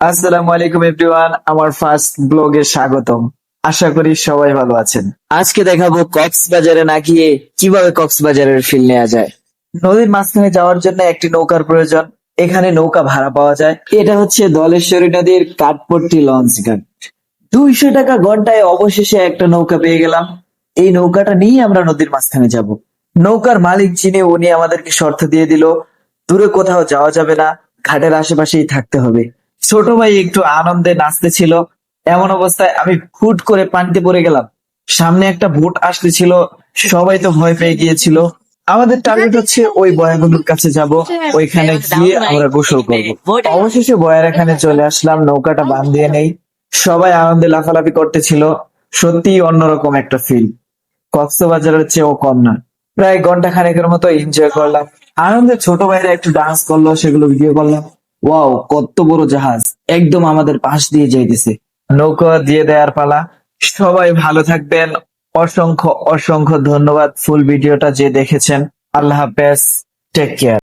আসসালামু আলাইকুম এভরিওয়ান, আমার ফার্স্ট ব্লগে স্বাগতম। আশা করি সবাই ভালো আছেন। আজকে দেখাবো কক্সবাজারে না গিয়ে কিভাবে কক্সবাজারের ফিল নেওয়া যায়। নদীর মাঝখানে যাওয়ার জন্য একটি নৌকার প্রয়োজন। এখানে নৌকা ভাড়া পাওয়া যায়। এটা হচ্ছে ধলেশ্বরী নদীর কাঠপট্টি লঞ্চ ঘাট। 200 টাকা ঘন্টায় অবশেষে একটা নৌকা পেয়ে গেলাম। এই নৌকাটা নিয়ে আমরা নদীর মাঝখানে যাব। নৌকার মালিক যিনি, উনি আমাদেরকে শর্ত দিয়ে দিল, দূরে কোথাও যাওয়া যাবে না, ঘাটের আশেপাশেই থাকতে হবে। ছোট ভাই একটু আনন্দে নাচতেছিল, এমন অবস্থায় আমি হুট করে পানিতে পড়ে গেলাম। সামনে একটা বোট আসতেছিল, সবাই তো ভয় পেয়ে গিয়েছিল। আমাদের টার্গেট হচ্ছে ওই বয়াগুলোর কাছে যাব, ওইখানে গিয়ে আমরা গোসল করব। অবশেষে বয়ার এখানে চলে আসলাম, নৌকাটা বাঁধিয়ে নেই। সবাই আনন্দে লাফালাফি করতেছিল। সত্যিই অন্যরকম একটা ফিল, কক্সবাজারের চেয়েও কম না। প্রায় ঘন্টা খানেকের মতো এনজয় করলাম। আনন্দে ছোট ভাইরা একটু ডান্স করলো, সেগুলো ভিডিও করলাম। ওয়াও, কত বড় জাহাজ একদম আমাদের পাশ দিয়ে যাইতেছে। নৌকা দিয়ে দেওয়ার পালা। সবাই ভালো থাকবেন। অসংখ্য অসংখ্য ধন্যবাদ ফুল ভিডিওটা যে দেখেছেন। আল্লাহ হাফেজ, টেক কেয়ার।